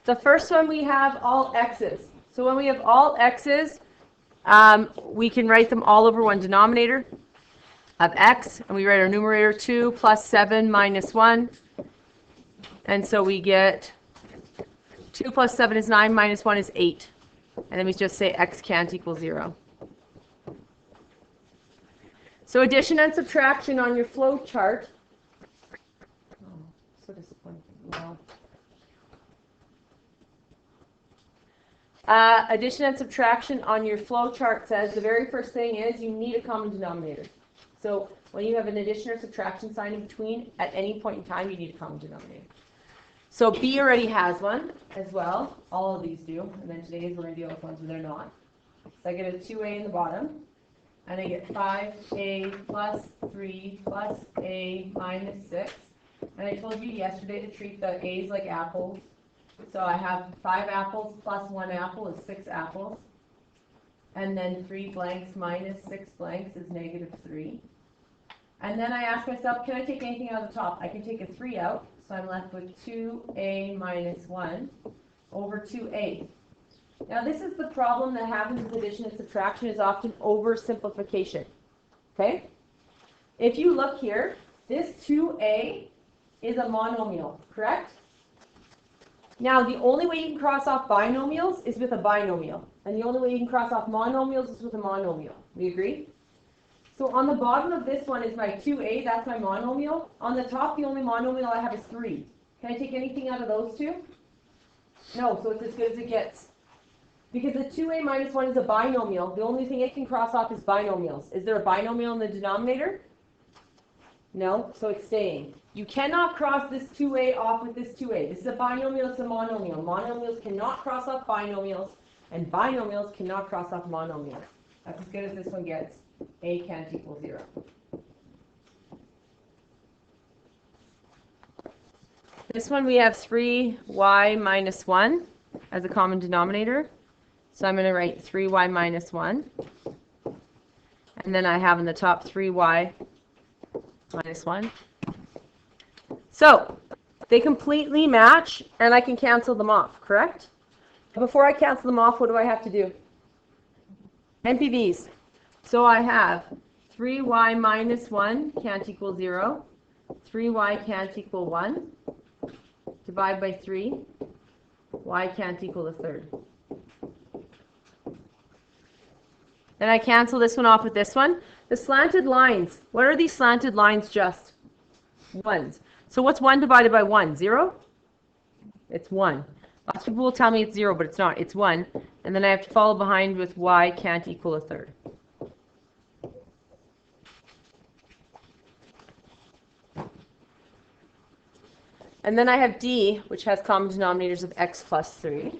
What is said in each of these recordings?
The first one we have all x's. So when we have all x's, we can write them all over one denominator of x, and we write our numerator 2 plus 7 minus 1. And so we get 2 plus 7 is 9, minus 1 is 8. And then we just say x can't equal 0. So addition and subtraction on your flow chart. Oh, so disappointing. Wow. Addition and subtraction on your flow chart says the very first thing is you need a common denominator. So when you have an addition or subtraction sign in between, at any point in time, you need a common denominator. So B already has one as well. All of these do. And then today we're going to deal with ones where they're not. So I get a 2a in the bottom. And I get 5a plus 3 plus a minus 6. And I told you yesterday to treat the a's like apples. So I have 5 apples plus 1 apple is 6 apples. And then 3 blanks minus 6 blanks is negative 3. And then I ask myself, can I take anything out of the top? I can take a 3 out, so I'm left with 2a minus 1 over 2a. Now this is the problem that happens with addition and subtraction, is often oversimplification. Okay? If you look here, this 2a is a monomial, correct? Now the only way you can cross off binomials is with a binomial. And the only way you can cross off monomials is with a monomial. We agree? So on the bottom of this one is my 2a, that's my monomial. On the top, the only monomial I have is 3. Can I take anything out of those two? No, so it's as good as it gets. Because the 2a minus 1 is a binomial, the only thing it can cross off is binomials. Is there a binomial in the denominator? No, so it's staying. You cannot cross this 2a off with this 2a. This is a binomial, it's a monomial. Monomials cannot cross off binomials, and binomials cannot cross off monomials. That's as good as this one gets. A can't equal 0. This one we have 3y minus 1 as a common denominator. So I'm going to write 3y minus 1. And then I have in the top 3y minus 1. So they completely match, and I can cancel them off, correct? Before I cancel them off, what do I have to do? NPVs. So I have 3y minus 1 can't equal 0. 3y can't equal 1. Divide by 3. Y can't equal a third. Then I cancel this one off with this one. The slanted lines. What are these slanted lines just? Ones. So what's 1 divided by 1? 0? It's 1. Lots of people will tell me it's 0, but it's not. It's 1. And then I have to follow behind with y can't equal a third. And then I have D, which has common denominators of x plus 3.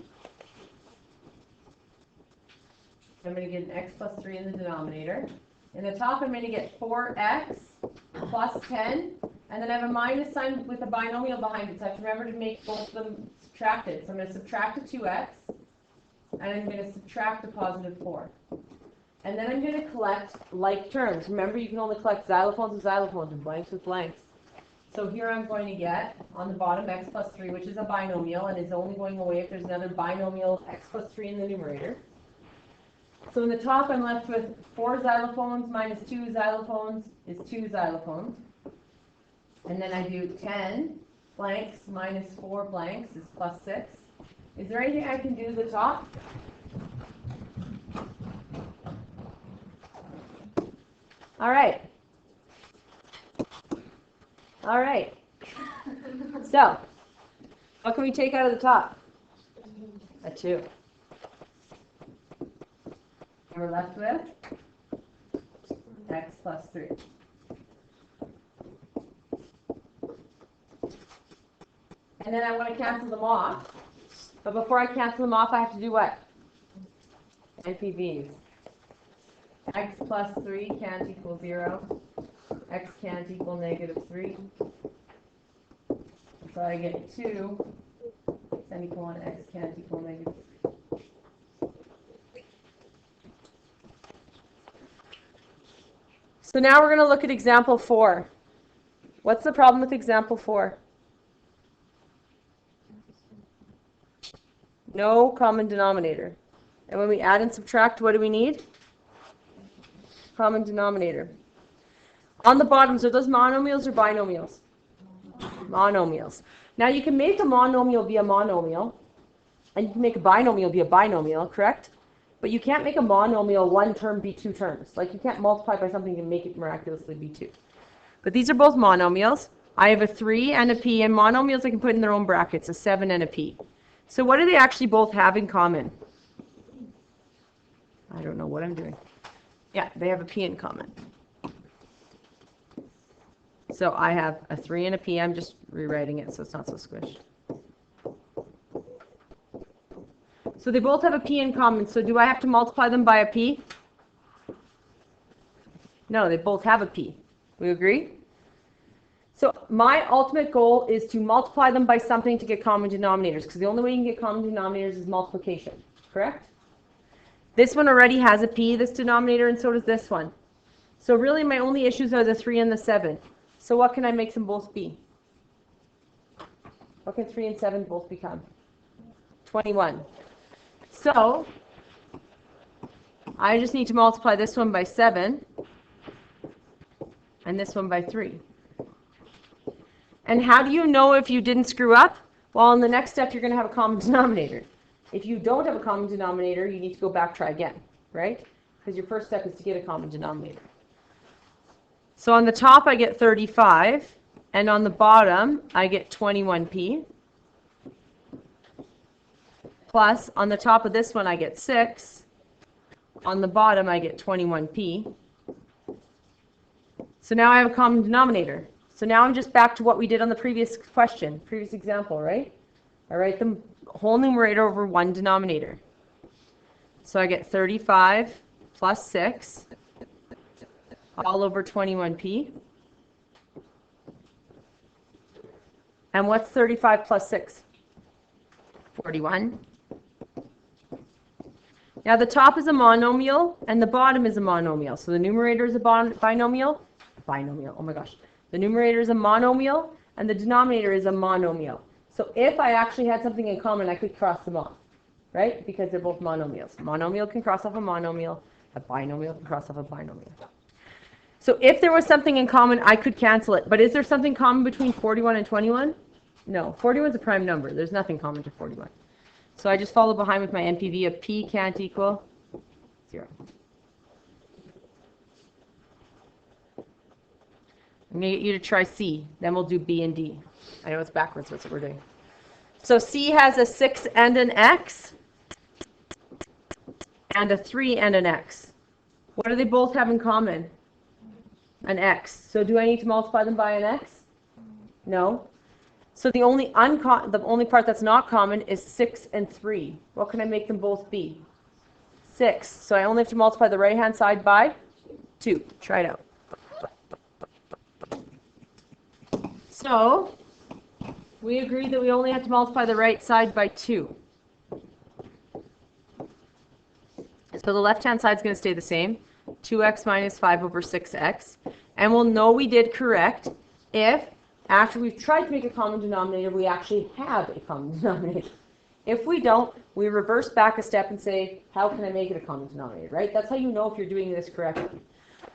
I'm going to get an x plus 3 in the denominator. In the top, I'm going to get 4x plus 10. And then I have a minus sign with a binomial behind it. So I have to remember to make both of them subtracted. So I'm going to subtract a 2x. And I'm going to subtract a positive 4. And then I'm going to collect like terms. Remember, you can only collect xylophones with xylophones and blanks with blanks. So here I'm going to get, on the bottom, x plus 3, which is a binomial, and is only going away if there's another binomial x plus 3 in the numerator. So in the top, I'm left with 4 xylophones minus 2 xylophones is 2 xylophones. And then I do 10 blanks minus 4 blanks is plus 6. Is there anything I can do to the top? All right. All right. So, what can we take out of the top? A 2. And we're left with x plus 3. And then I want to cancel them off. But before I cancel them off, I have to do what? NPVs. X plus 3 can't equal 0. X can't equal negative 3. So I get 2 semicolon x can't equal negative 3. So now we're going to look at example 4. What's the problem with example 4? No common denominator. And when we add and subtract, what do we need? Common denominator. On the bottom, so those monomials or binomials? Monomials. Now you can make a monomial be a monomial, and you can make a binomial be a binomial, correct? But you can't make a monomial one term be two terms. Like you can't multiply by something and make it miraculously be two. But these are both monomials. I have a 3 and a p, and monomials I can put in their own brackets, a 7 and a p. So what do they actually both have in common? I don't know what I'm doing. Yeah, they have a p in common. So I have a 3 and a p. I'm just rewriting it so it's not so squished. So they both have a p in common. So do I have to multiply them by a p? No, they both have a p. We agree? So my ultimate goal is to multiply them by something to get common denominators, because the only way you can get common denominators is multiplication, correct? This one already has a p, this denominator, and so does this one. So really my only issues are the 3 and the 7. So what can I make them both be? What can 3 and 7 both become? 21. So I just need to multiply this one by 7 and this one by 3. And how do you know if you didn't screw up? Well, in the next step, you're going to have a common denominator. If you don't have a common denominator, you need to go back, try again, right? Because your first step is to get a common denominator. So on the top, I get 35, and on the bottom, I get 21p. Plus, on the top of this one, I get 6. On the bottom, I get 21p. So now I have a common denominator. So now I'm just back to what we did on the previous question, previous example, right? I write the whole numerator over one denominator. So I get 35 plus 6 all over 21p. And what's 35 plus 6? 41. Now the top is a monomial and the bottom is a monomial. So the numerator is a binomial. Oh my gosh. The numerator is a monomial and the denominator is a monomial. So if I actually had something in common, I could cross them off, right? Because they're both monomials. Monomial can cross off a monomial. A binomial can cross off a binomial. So if there was something in common, I could cancel it. But is there something common between 41 and 21? No. 41 is a prime number. There's nothing common to 41. So I just follow behind with my NPV of p can't equal 0. I'm going to get you to try C. Then we'll do B and D. I know it's backwards. That's what we're doing. So C has a 6 and an X, and a 3 and an X. What do they both have in common? An X. So do I need to multiply them by an X? No. So the only part that's not common is 6 and 3. What can I make them both be? 6. So I only have to multiply the right-hand side by 2. Try it out. So we agreed that we only have to multiply the right side by 2. So the left-hand side is going to stay the same. 2x minus 5 over 6x. And we'll know we did correct if, after we've tried to make a common denominator, we actually have a common denominator. If we don't, we reverse back a step and say, how can I make it a common denominator, right? That's how you know if you're doing this correctly.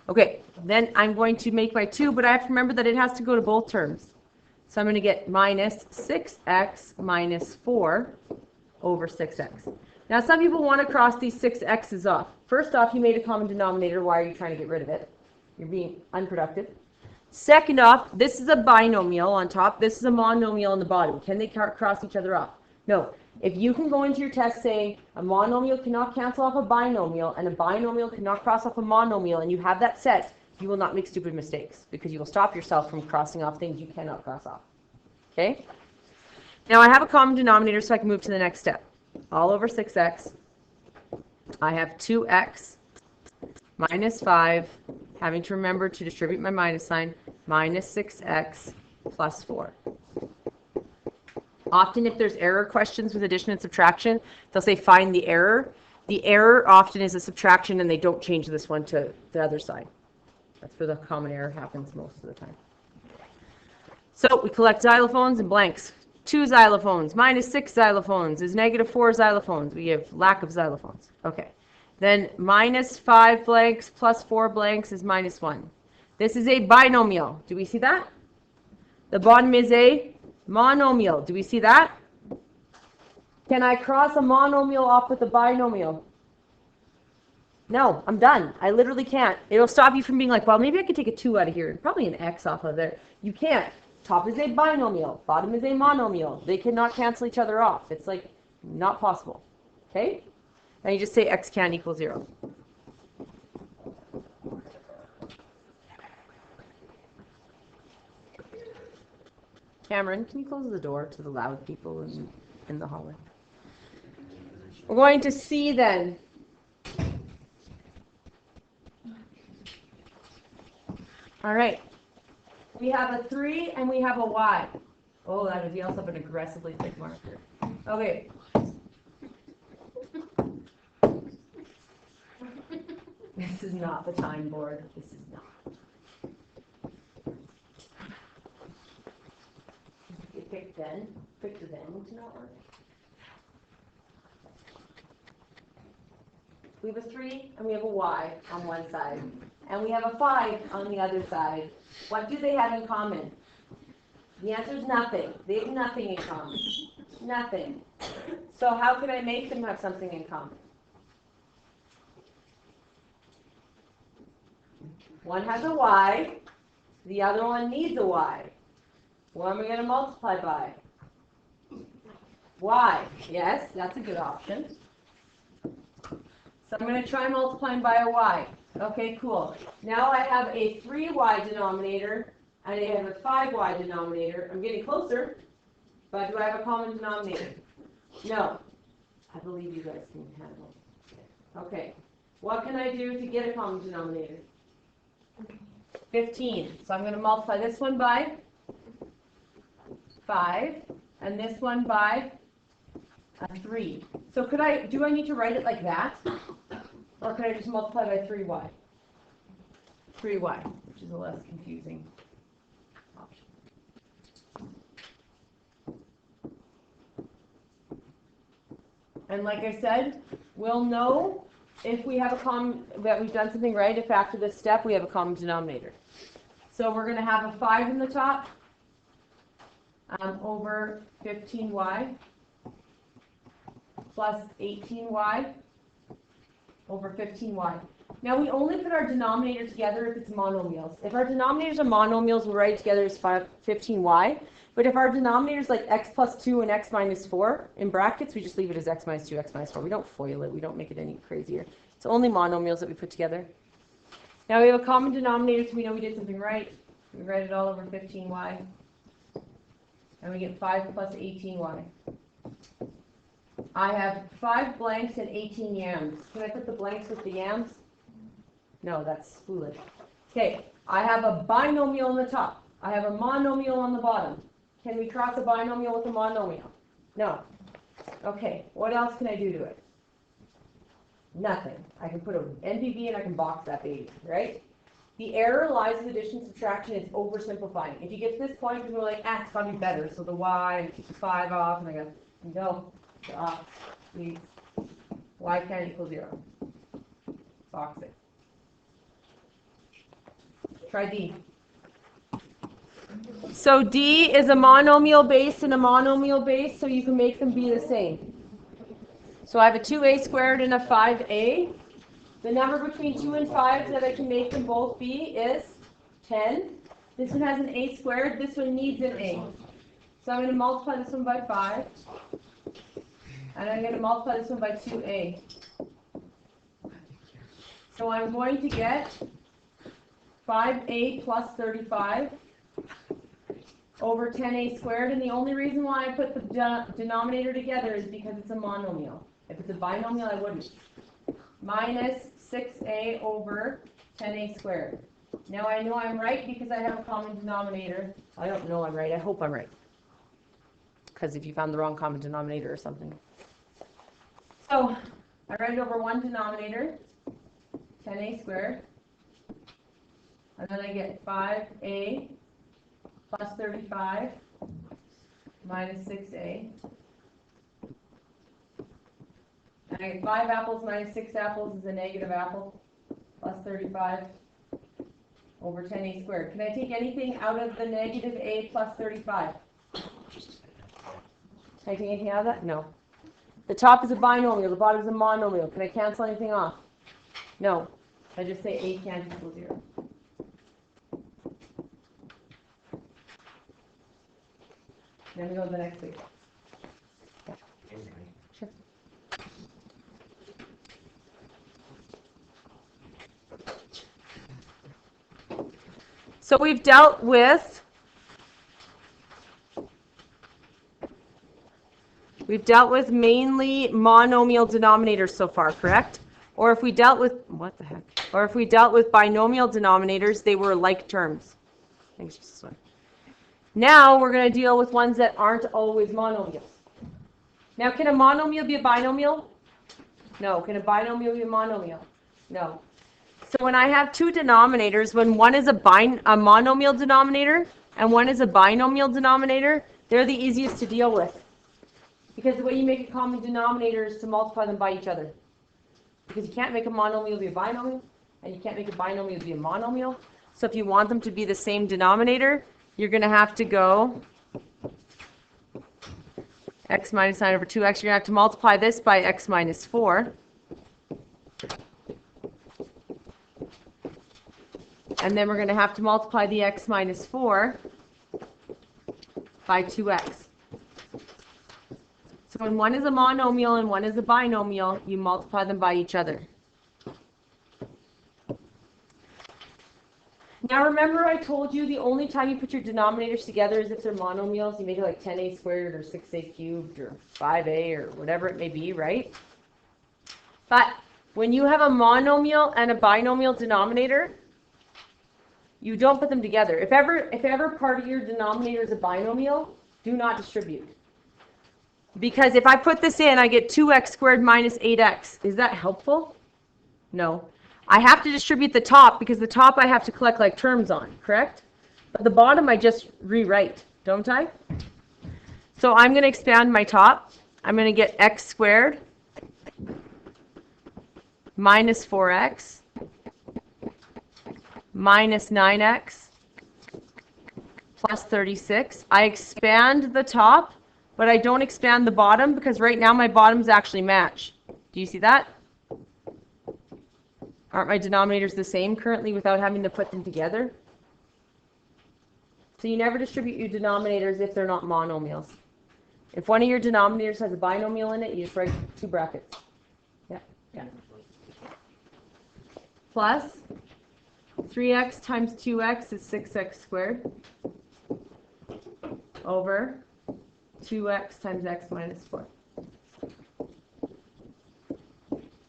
Okay, then I'm going to make my 2, but I have to remember that it has to go to both terms. So I'm going to get minus 6x minus 4 over 6x. Now some people want to cross these 6x's off. First off, you made a common denominator. Why are you trying to get rid of it? You're being unproductive. Second off, this is a binomial on top. This is a monomial on the bottom. Can they cross each other off? No. If you can go into your test saying a monomial cannot cancel off a binomial and a binomial cannot cross off a monomial, and you have that set, you will not make stupid mistakes because you will stop yourself from crossing off things you cannot cross off. Okay? Now I have a common denominator, so I can move to the next step. All over 6x. I have 2x minus 5, having to remember to distribute my minus sign, minus 6x plus 4. Often if there's error questions with addition and subtraction, they'll say find the error. The error often is a subtraction and they don't change this one to the other side. That's where the common error happens most of the time. So we collect xylophones and blanks. 2 xylophones minus 6 xylophones is negative 4 xylophones. We have lack of xylophones. Okay. Then minus 5 blanks plus 4 blanks is minus 1. This is a binomial. Do we see that? The bottom is a monomial. Do we see that? Can I cross a monomial off with a binomial? No, I'm done. I literally can't. It'll stop you from being like, well, maybe I could take a 2 out of here and probably an x off of there. You can't. Top is a binomial. Bottom is a monomial. They cannot cancel each other off. It's like not possible. Okay? And you just say x can equal 0. Cameron, can you close the door to the loud people in the hallway? We're going to see then. All right. We have a 3 and we have a y. Oh, that is, we also have an aggressively thick marker. Okay. This is not the time board. This is not. You pick then. Pick the then to not work. We have a 3 and we have a y on one side. And we have a 5 on the other side. What do they have in common? The answer is nothing. They have nothing in common. Nothing. So how can I make them have something in common? One has a y. The other one needs a y. What am I going to multiply by? Y. Yes, that's a good option. So I'm going to try multiplying by a y. Okay, cool. Now I have a 3y denominator and I have a 5y denominator. I'm getting closer, but do I have a common denominator? No. I believe you guys can handle it. Okay. What can I do to get a common denominator? 15. So I'm going to multiply this one by 5 and this one by a 3. So do I need to write it like that? Or could I just multiply by 3y? 3y, which is a less confusing option. And like I said, we'll know if we have that we've done something right if after this step we have a common denominator. So we're going to have a 5 in the top over 15y plus 18y over 15y. Now we only put our denominator together if it's monomials. If our denominators are monomials, we'll write it together as 15y. But if our denominator is like x plus 2 and x minus 4 in brackets, we just leave it as x minus 2, x minus 4. We don't FOIL it. We don't make it any crazier. It's only monomials that we put together. Now we have a common denominator, so we know we did something right. We write it all over 15y. And we get 5 plus 18y. I have 5 blanks and 18 yams. Can I put the blanks with the yams? No, that's foolish. Okay, I have a binomial on the top. I have a monomial on the bottom. Can we cross a binomial with a monomial? No. Okay, what else can I do to it? Nothing. I can put an NBB and I can box that baby, right? The error lies with addition, subtraction, is oversimplifying. If you get to this point, you're like, it's got to be better. So the y, and keep the 5 off, and I go, no. Please. Y can't equal 0. Box it. Try D. So D is a monomial base and a monomial base, so you can make them be the same. So I have a 2a squared and a 5a. The number between 2 and 5 that I can make them both be is 10. This one has an a squared. This one needs an a. So I'm going to multiply this one by 5. And I'm going to multiply this one by 2a. So I'm going to get 5a plus 35 over 10a squared. And the only reason why I put the denominator together is because it's a monomial. If it's a binomial, I wouldn't. Minus 6a over 10a squared. Now I know I'm right because I have a common denominator. I don't know I'm right. I hope I'm right. Because if you found the wrong common denominator or something. So I write over one denominator, 10a squared. And then I get 5a plus 35 minus 6a. And I get 5 apples minus 6 apples is a negative apple, plus 35 over 10a squared. Can I take anything out of the negative a plus 35? Can I take anything out of that? No. The top is a binomial, the bottom is a monomial. Can I cancel anything off? No. I just say a can't equal 0. Then we go to the next page. Yeah. Sure. So we've dealt with mainly monomial denominators so far, correct? Or if we dealt with Or if we dealt with binomial denominators, they were like terms. Thanks, just this one. Now we're going to deal with ones that aren't always monomials. Now, can a monomial be a binomial? No. Can a binomial be a monomial? No. So when I have two denominators, when one is a monomial denominator and one is a binomial denominator, they're the easiest to deal with. Because the way you make a common denominator is to multiply them by each other. Because you can't make a monomial be a binomial, and you can't make a binomial be a monomial. So if you want them to be the same denominator, you're going to have to go x minus 9 over 2x. You're going to have to multiply this by x minus 4. And then we're going to have to multiply the x minus 4 by 2x. So when one is a monomial and one is a binomial, you multiply them by each other. Now remember I told you the only time you put your denominators together is if they're monomials. You make it like 10a squared or 6a cubed or 5a or whatever it may be, right? But when you have a monomial and a binomial denominator, you don't put them together. If ever part of your denominator is a binomial, do not distribute. Because if I put this in, I get 2x squared minus 8x. Is that helpful? No. I have to distribute the top because the top I have to collect like terms on, correct? But the bottom I just rewrite, don't I? So I'm going to expand my top. I'm going to get x squared minus 4x minus 9x plus 36. I expand the top, but I don't expand the bottom because right now my bottoms actually match. Do you see that? Aren't my denominators the same currently without having to put them together? So you never distribute your denominators if they're not monomials. If one of your denominators has a binomial in it, you just write 2 brackets. Yeah. Plus 3x times 2x is 6x squared over 2x times x minus 4.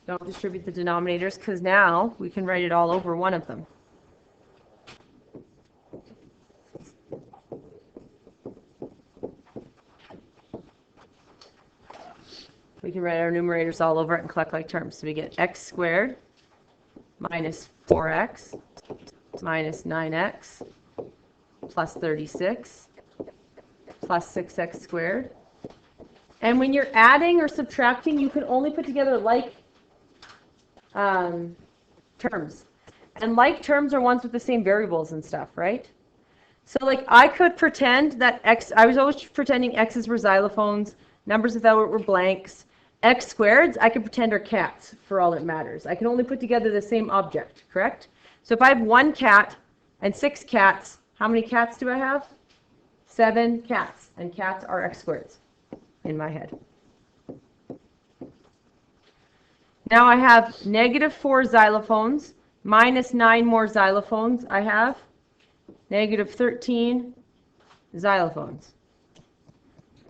Don't distribute the denominators because now we can write it all over one of them. We can write our numerators all over it and collect like terms. So we get x squared minus 4x minus 9x plus 36 plus 6x squared. And when you're adding or subtracting, you can only put together like terms. And like terms are ones with the same variables and stuff, right? So like I could pretend that I was always pretending x's were xylophones, numbers without it were blanks. X squareds, I could pretend are cats for all it matters. I can only put together the same object, correct? So if I have 1 cat and 6 cats, how many cats do I have? 7 cats, and cats are x squareds in my head. Now I have negative 4 xylophones minus 9 more xylophones. I have negative 13 xylophones.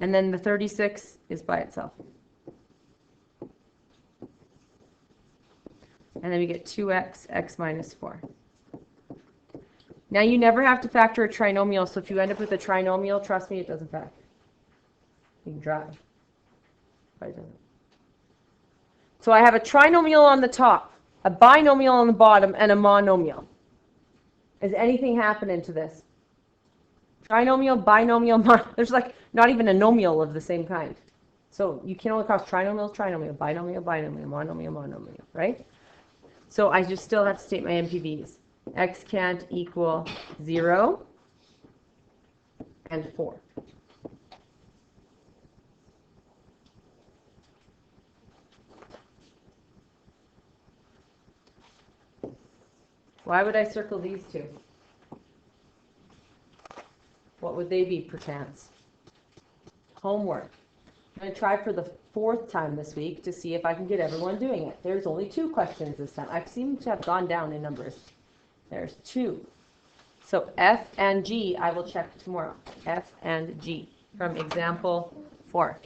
And then the 36 is by itself. And then we get 2x, x minus 4. Now you never have to factor a trinomial, so if you end up with a trinomial, trust me, it doesn't factor. You can try, but it doesn't. So I have a trinomial on the top, a binomial on the bottom, and a monomial. Is anything happening to this? Trinomial, binomial, there's like not even a nomial of the same kind. So you can only cross trinomial, trinomial, binomial, binomial, monomial, monomial, right? So I just still have to state my MPVs. X can't equal 0 and 4. Why would I circle these two? What would they be, perchance? Homework. I'm going to try for the 4th time this week to see if I can get everyone doing it. There's only 2 questions this time. I seem to have gone down in numbers. There's 2. So F and G I will check tomorrow. F and G from example 4.